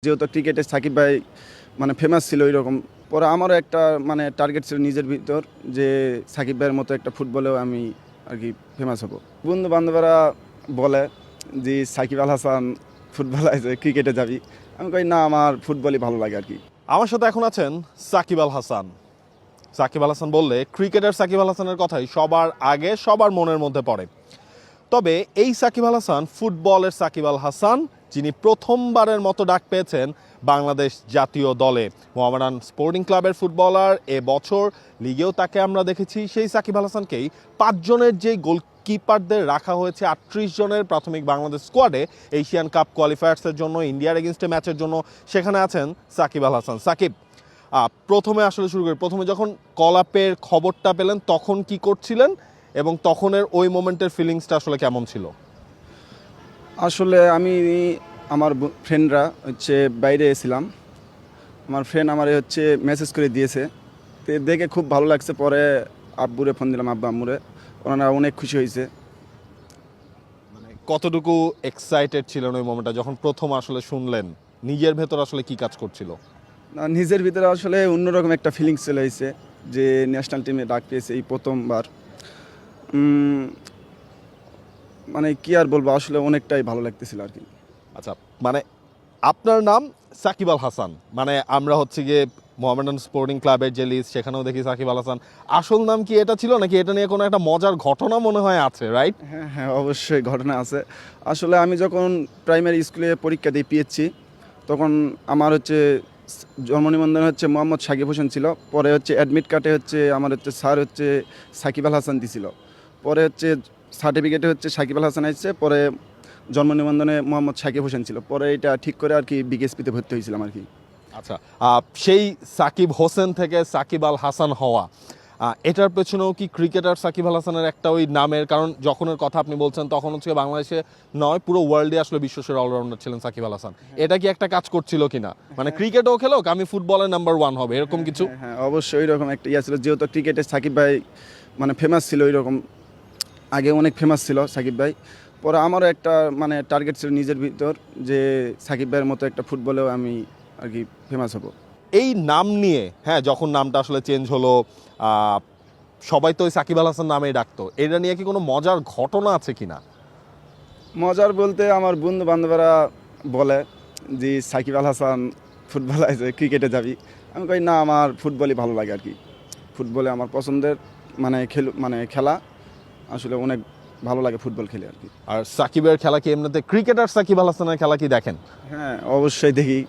যেহেতু ক্রিকেটে সাকিব ভাই মানে ফেমাস ছিল ওইরকম, পরে আমারও একটা মানে টার্গেট ছিল নিজের ভিতর যে সাকিব ভাইয়ের মতো একটা ফুটবলেও আমি আর কি ফেমাস হব। বন্ধু বান্ধবরা বলে যে সাকিব আল হাসান ফুটবল আছে, ক্রিকেটে যাবি। আমি কই না, আমার ফুটবলই ভালো লাগে আর কি। আমার সাথে এখন আছেন সাকিব আল হাসান। সাকিব আল হাসান বললে ক্রিকেটার সাকিব আল হাসানের কথাই সবার আগে সবার মনের মধ্যে পড়ে। তবে এই সাকিব আল হাসান ফুটবলের সাকিব আল হাসান, যিনি প্রথমবারের মতো ডাক পেয়েছেন বাংলাদেশ জাতীয় দলে। মোহামেডান স্পোর্টিং ক্লাবের ফুটবলার, এবছর লিগেও তাকে আমরা দেখেছি। সেই সাকিব আল হাসানকেই 5 জনের যে গোলকিপারদের রাখা হয়েছে 38 জনের প্রাথমিক বাংলাদেশ স্কোয়াডে এশিয়ান কাপ কোয়ালিফায়ার্সের জন্য, ইন্ডিয়ার এগেনস্টে ম্যাচের জন্য, সেখানে আছেন সাকিব আল হাসান। সাকিব, প্রথমে আসলে শুরু করি, প্রথমে যখন কল আপের খবরটা পেলেন তখন কি করছিলেন এবং তখনের ওই মোমেন্টের ফিলিংসটা আসলে কেমন ছিল? আসলে আমি আমার ফ্রেন্ডরা হচ্ছে বাইরে এসেছিলাম, আমার ফ্রেন্ড আমার হচ্ছে মেসেজ করে দিয়েছে, তো দেখে খুব ভালো লাগছে। পরে আব্বুরে ফোন দিলাম, আব্বা আম্মুরে, ওনারা অনেক খুশি হয়েছে। মানে কতটুকু এক্সাইটেড ছিলেন ওই মোমেন্টটা যখন প্রথম আসলে শুনলেন? নিজের ভেতর আসলে কি কাজ করছিল? নিজের ভিতরে আসলে অন্যরকম একটা ফিলিংস চলে এসেছে যে ন্যাশনাল টিমে ডাক পেয়েছে এই প্রথমবার। মানে কি আর বলবো, আসলে অনেকটাই ভালো লাগতেছিল আর কি। আচ্ছা, মানে আপনার নাম সাকিব আল হাসান, মানে আমরা হচ্ছে গিয়ে মোহামেডান স্পোর্টিং ক্লাবের যে লিস্ট সেখানেও দেখি সাকিব আল হাসান। আসল নাম কি এটা ছিল নাকি এটা নিয়ে কোনো একটা মজার ঘটনা মনে হয় আছে, রাইট? হ্যাঁ হ্যাঁ, অবশ্যই ঘটনা আছে। আসলে আমি যখন প্রাইমারি স্কুলে পরীক্ষা দিয়ে পেয়েছি, তখন আমার হচ্ছে জন্ম নিবন্ধনে হচ্ছে মোহাম্মদ সাকিব হোসেন ছিল। পরে হচ্ছে অ্যাডমিট কার্ডে হচ্ছে আমার হচ্ছে স্যার হচ্ছে সাকিব আল হাসান দিছিল। পরে হচ্ছে সার্টিফিকেটে হচ্ছে সাকিব আল হাসান আসছে, পরে জন্ম নিবন্ধনে মোহাম্মদ সাকিব হোসেন ছিল। পরে এটা ঠিক করে আর কি বিকেএসপিতে ভর্তি হয়েছিলাম আর কি। আচ্ছা, সেই সাকিব হোসেন থেকে সাকিব আল হাসান হওয়া, এটার পেছনেও কি ক্রিকেটার সাকিব আল হাসানের একটা ওই নামের কারণ? যখনের কথা আপনি বলছেন তখন হচ্ছে বাংলাদেশে নয়, পুরো ওয়ার্ল্ডে আসলে বিশ্বসেরা অলরাউন্ডার ছিলেন সাকিব আল হাসান। এটা কি একটা কাজ করছিল কিনা, মানে ক্রিকেটও খেলোক আমি ফুটবলের নাম্বার 1 হবে এরকম কিছু? হ্যাঁ অবশ্যই ওইরকম একটা ইয়ে ছিল, যেহেতু ক্রিকেটে সাকিব ভাই মানে ফেমাস ছিল ওইরকম, আগে অনেক ফেমাস ছিল সাকিব ভাই। পরে আমারও একটা মানে টার্গেট ছিল নিজের ভিতর যে সাকিব ভাইয়ের মতো একটা ফুটবলেও আমি আর কি ফেমাস হব। এই নাম নিয়ে, হ্যাঁ, যখন নামটা আসলে চেঞ্জ হলো, সবাই তো ওই সাকিব আল হাসান নামেই ডাকতো, এটা নিয়ে কি কোনো মজার ঘটনা আছে কিনা? মজার বলতে আমার বন্ধু বান্ধবরা বলে যে সাকিব আল হাসান ফুটবল আছে, ক্রিকেটে যাবি। আমি কই না, আমার ফুটবলই ভালো লাগে আর কি। ফুটবলে আমার পছন্দের মানে খেলা, আসলে অনেক ভালো লাগে ফুটবল খেলে আর কি। আর সাকিবের খেলা কি এমনিতে ক্রিকেটার সাকিব আল হাসানের খেলা কি দেখেন? হ্যাঁ অবশ্যই দেখি।